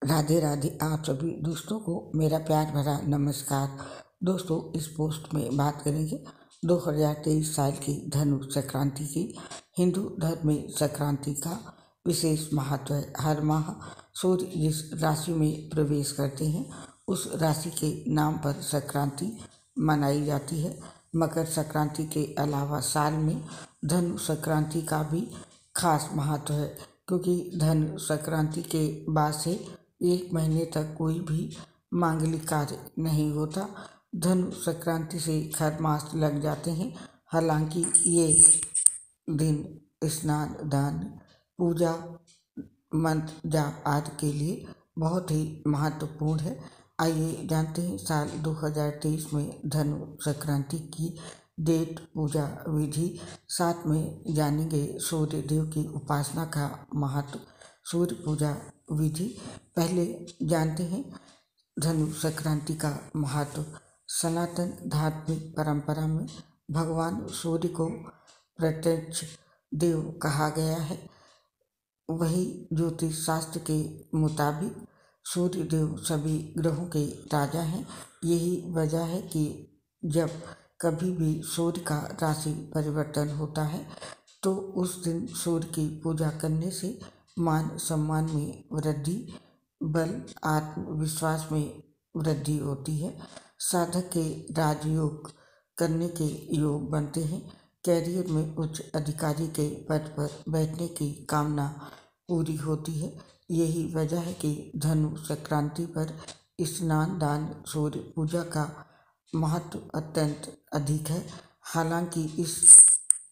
राधे राधे। आप सभी दोस्तों को मेरा प्यार भरा नमस्कार। दोस्तों, इस पोस्ट में बात करेंगे 2023 साल की धनु संक्रांति की। हिंदू धर्म में संक्रांति का विशेष महत्व है। हर माह सूर्य जिस राशि में प्रवेश करते हैं उस राशि के नाम पर संक्रांति मनाई जाती है। मकर संक्रांति के अलावा साल में धनु संक्रांति का भी खास महत्व है, क्योंकि धनु संक्रांति के बाद से 1 महीने तक कोई भी मांगलिक कार्य नहीं होता। धनु संक्रांति से खरमास लग जाते हैं। हालांकि ये दिन स्नान, दान, पूजा, मंत्र जाप आदि के लिए बहुत ही महत्वपूर्ण है। आइए जानते हैं साल 2023 में धनु संक्रांति की डेट, पूजा विधि। साथ में जानेंगे सूर्य देव की उपासना का महत्व, सूर्य पूजा विधि। पहले जानते हैं धनु संक्रांति का महत्व। सनातन धार्मिक परंपरा में भगवान सूर्य को प्रत्यक्ष देव कहा गया है। वही ज्योतिष शास्त्र के मुताबिक सूर्य देव सभी ग्रहों के राजा हैं। यही वजह है कि जब कभी भी सूर्य का राशि परिवर्तन होता है तो उस दिन सूर्य की पूजा करने से मान सम्मान में वृद्धि, बल, आत्मविश्वास में वृद्धि होती है। साधक के राजयोग करने के योग बनते हैं। कैरियर में उच्च अधिकारी के पद पर बैठने की कामना पूरी होती है। यही वजह है कि धनु संक्रांति पर स्नान, दान, सूर्य पूजा का महत्व अत्यंत अधिक है। हालांकि इस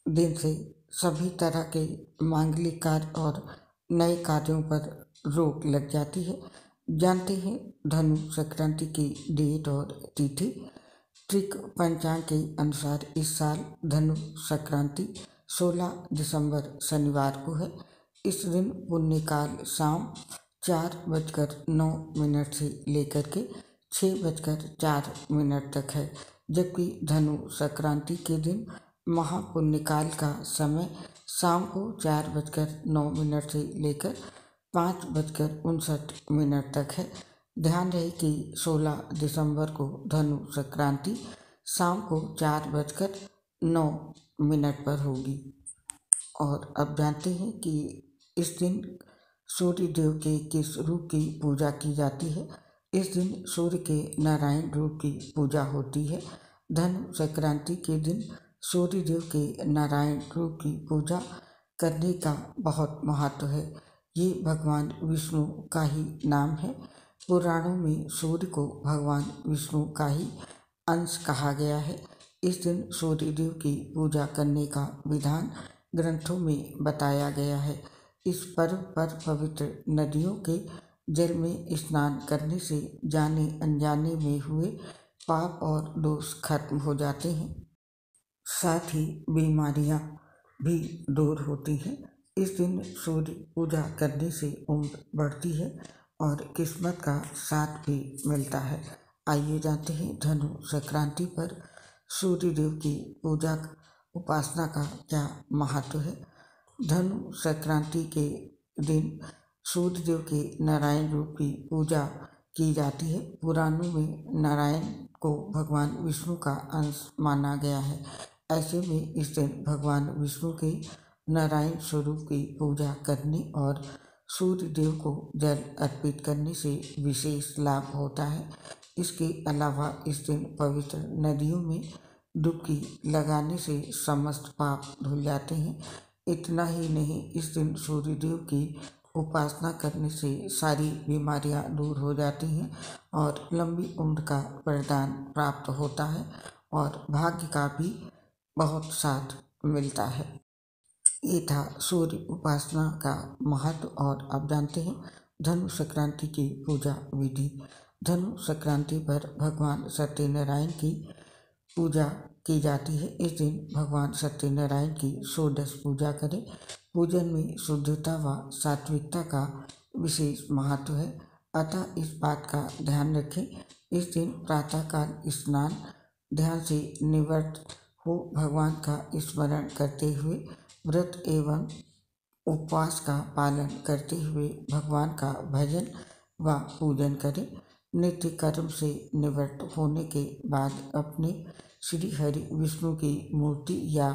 दिन से सभी तरह के मांगलिक कार्य और नए कार्यों पर रोक लग जाती है। जानते हैं धनु संक्रांति की डेट और तिथि। त्रिक पंचांग के अनुसार इस साल धनु संक्रांति 16 दिसंबर शनिवार को है। इस दिन पुण्यकाल शाम 4:09 से लेकर के 6:04 तक है, जबकि धनु संक्रांति के दिन महापुण्यकाल का समय शाम को 4:09 से लेकर 5:59 तक है। ध्यान रहे कि 16 दिसंबर को धनु संक्रांति शाम को 4:09 पर होगी। और अब जानते हैं कि इस दिन सूर्य देव के किस रूप की पूजा की जाती है। इस दिन सूर्य के नारायण रूप की पूजा होती है। धनु संक्रांति के दिन सूर्य देव के नारायण रूप की पूजा करने का बहुत महत्व है। ये भगवान विष्णु का ही नाम है। पुराणों में सूर्य को भगवान विष्णु का ही अंश कहा गया है। इस दिन सूर्य देव की पूजा करने का विधान ग्रंथों में बताया गया है। इस पर्व पर पवित्र नदियों के जल में स्नान करने से जाने अनजाने में हुए पाप और दोष खत्म हो जाते हैं। साथ ही बीमारियां भी दूर होती हैं। इस दिन सूर्य पूजा करने से उम्र बढ़ती है और किस्मत का साथ भी मिलता है। आइए जानते हैं धनु संक्रांति पर सूर्य देव की पूजा उपासना का क्या महत्व है। धनु संक्रांति के दिन सूर्य देव के नारायण रूप की पूजा की जाती है। पुराणों में नारायण को भगवान विष्णु का अंश माना गया है। ऐसे में इस दिन भगवान विष्णु के नारायण स्वरूप की पूजा करने और सूर्य देव को जल अर्पित करने से विशेष लाभ होता है। इसके अलावा इस दिन पवित्र नदियों में डुबकी लगाने से समस्त पाप धुल जाते हैं। इतना ही नहीं, इस दिन सूर्य देव की उपासना करने से सारी बीमारियां दूर हो जाती हैं और लंबी उम्र का वरदान प्राप्त होता है और भाग्य का भी बहुत साथ मिलता है। ये था सूर्य उपासना का महत्व। और अब जानते हैं धनु संक्रांति की पूजा विधि। धनु संक्रांति पर भगवान सत्यनारायण की पूजा की जाती है। इस दिन भगवान सत्यनारायण की षोडश पूजा करें। पूजन में शुद्धता व सात्विकता का विशेष महत्व है, अतः इस बात का ध्यान रखें। इस दिन प्रातःकाल स्नान ध्यान से निवृत्त हो भगवान का स्मरण करते हुए व्रत एवं उपवास का पालन करते हुए भगवान का भजन व पूजन करें। नित्य कर्म से निवृत्त होने के बाद अपने श्री हरि विष्णु की मूर्ति या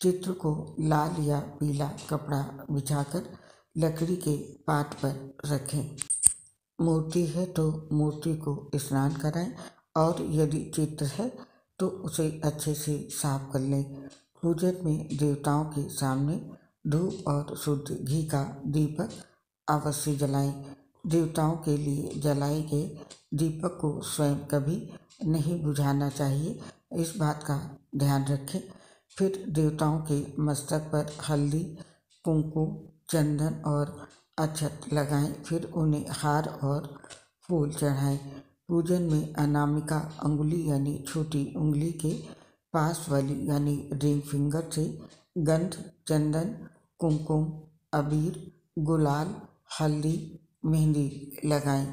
चित्र को लाल या पीला कपड़ा बिछाकर लकड़ी के पाट पर रखें। मूर्ति है तो मूर्ति को स्नान कराएं और यदि चित्र है तो उसे अच्छे से साफ कर लें। पूजन में देवताओं के सामने धूप और शुद्ध घी का दीपक अवश्य जलाएं। देवताओं के लिए जलाए गए दीपक को स्वयं कभी नहीं बुझाना चाहिए, इस बात का ध्यान रखें। फिर देवताओं के मस्तक पर हल्दी, कुमकुम, चंदन और अक्षत लगाएं। फिर उन्हें हार और फूल चढ़ाएं। पूजन में अनामिका अंगुली यानी छोटी उंगली के पास वाली यानी रिंग फिंगर से गंध, चंदन, कुमकुम, अबीर, गुलाल, हल्दी, मेहंदी लगाएं।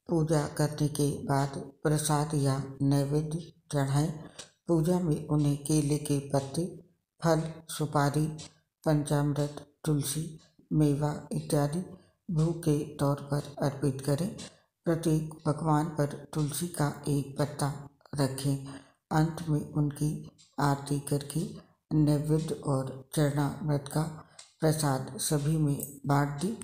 पूजा करने के बाद प्रसाद या नैवेद्य चढ़ाएं। पूजा में उन्हें केले के पत्ते, फल, सुपारी, पंचामृत, तुलसी, मेवा इत्यादि भोग के तौर पर अर्पित करें। प्रत्येक पकवान पर तुलसी का एक पत्ता रखें। अंत में उनकी आरती करके नैवेद्य और चरणामृत का प्रसाद सभी में बांट दें।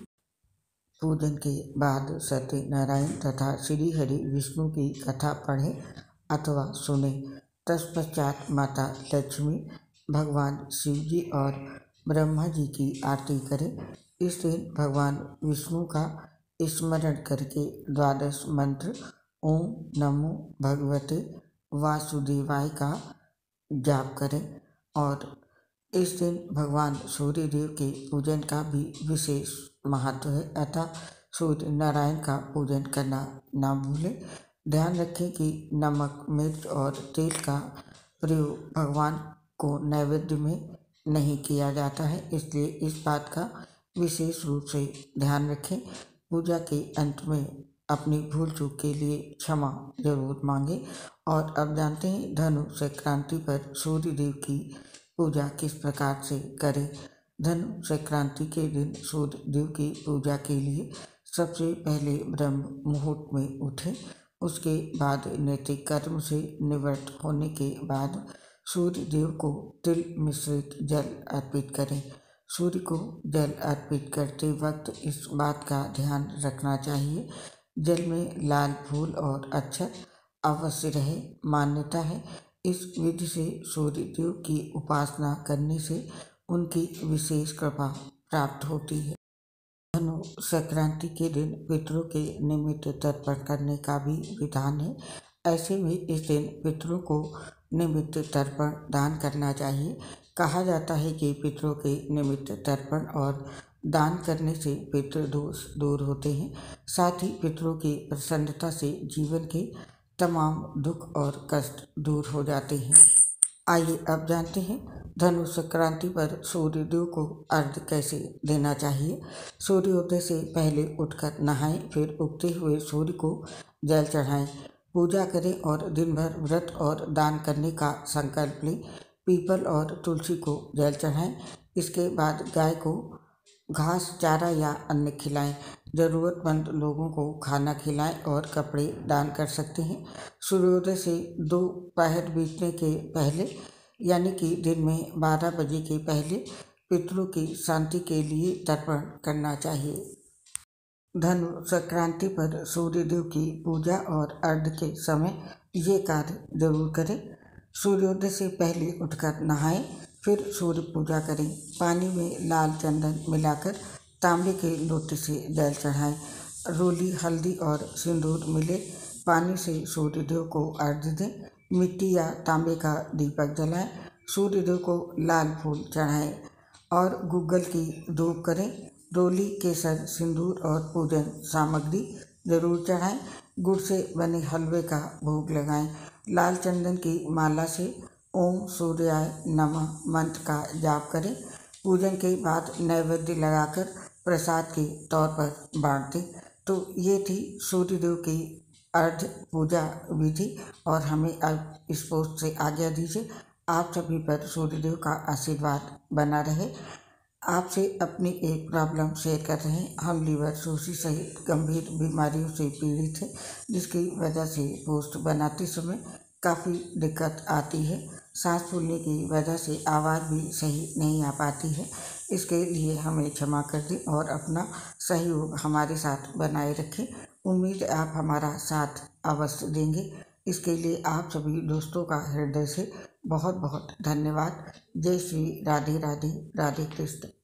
पूजन के बाद सत्यनारायण तथा श्री हरि विष्णु की कथा पढ़ें अथवा सुने। तत्पश्चात माता लक्ष्मी, भगवान शिव जी और ब्रह्मा जी की आरती करें। इस दिन भगवान विष्णु का स्मरण करके 12 मंत्र ओम नमो भगवते वासुदेवाय का जाप करें। और इस दिन भगवान सूर्य देव के पूजन का भी विशेष महत्व है, अतः सूर्य नारायण का पूजन करना ना भूलें। ध्यान रखें कि नमक, मिर्च और तेल का प्रयोग भगवान को नैवेद्य में नहीं किया जाता है, इसलिए इस बात का विशेष रूप से ध्यान रखें। पूजा के अंत में अपनी भूल चूक के लिए क्षमा जरूर मांगें। और अब जानते हैं धनु संक्रांति पर सूर्य देव की पूजा किस प्रकार से करें। धनु संक्रांति के दिन सूर्य देव की पूजा के लिए सबसे पहले ब्रह्म मुहूर्त में उठें। उसके बाद नैतिक कर्म से निवृत्त होने के बाद सूर्य देव को तिल मिश्रित जल अर्पित करें। सूर्य को जल अर्पित करते वक्त इस बात का ध्यान रखना चाहिए, जल में लाल फूल और अक्षत अवश्य रहे। मान्यता है इस विधि से सूर्य देव की उपासना करने से उनकी विशेष कृपा प्राप्त होती है। धनु संक्रांति के दिन पितरों के निमित्त तर्पण करने का भी विधान है। ऐसे में इस दिन पितरों को निमित्त तर्पण दान करना चाहिए। कहा जाता है कि पितरों के निमित्त तर्पण और दान करने से पितृदोष दूर होते हैं, साथ ही पितरों की प्रसन्नता से जीवन के तमाम दुख और कष्ट दूर हो जाते हैं। आइए अब जानते हैं धनु संक्रांति पर सूर्यदेव को अर्घ्य कैसे देना चाहिए। सूर्योदय से पहले उठकर नहाएं, फिर उगते हुए सूर्य को जल चढ़ाएं, पूजा करें और दिन भर व्रत और दान करने का संकल्प लें। पीपल और तुलसी को जल चढ़ाएं। इसके बाद गाय को घास, चारा या अन्न खिलाएं। ज़रूरतमंद लोगों को खाना खिलाएं और कपड़े दान कर सकते हैं। सूर्योदय से 2 पहर बीतने के पहले यानी कि दिन में 12 बजे के पहले पितरों की शांति के लिए तर्पण करना चाहिए। धनु संक्रांति पर सूर्यदेव की पूजा और अर्घ्य के समय ये कार्य जरूर करें। सूर्योदय से पहले उठकर नहाएं, फिर सूर्य पूजा करें। पानी में लाल चंदन मिलाकर तांबे के लोटे से जल चढ़ाएं। रोली, हल्दी और सिंदूर मिले पानी से सूर्यदेव को अर्घ्य दें। मिट्टी या तांबे का दीपक जलाएं। सूर्यदेव को लाल फूल चढ़ाएं और गूगल की धूप करें। रोली, केसर, सिंदूर और पूजन सामग्री जरूर चढ़ाएं। गुड़ से बने हलवे का भोग लगाएं। लाल चंदन की माला से ओम सूर्याय नमः मंत्र का जाप करें। पूजन के बाद नैवेद्य लगाकर प्रसाद के तौर पर बांट दें। तो ये थी सूर्यदेव की अर्घ्य पूजा विधि और हमें अब इस पोस्ट से आज्ञा दीजिए। आप सभी पर सूर्यदेव का आशीर्वाद बना रहे। आपसे अपनी एक प्रॉब्लम शेयर कर रहे हैं। हम लीवर सोसिस सहित गंभीर बीमारियों से पीड़ित हैं, जिसकी वजह से पोस्ट बनाते समय काफ़ी दिक्कत आती है। सांस फूलने की वजह से आवाज़ भी सही नहीं आ पाती है। इसके लिए हमें क्षमा कर दें और अपना सहयोग हमारे साथ बनाए रखें। उम्मीद है आप हमारा साथ अवश्य देंगे। इसके लिए आप सभी दोस्तों का हृदय से बहुत बहुत धन्यवाद। जय श्री राधे राधे, राधे कृष्ण।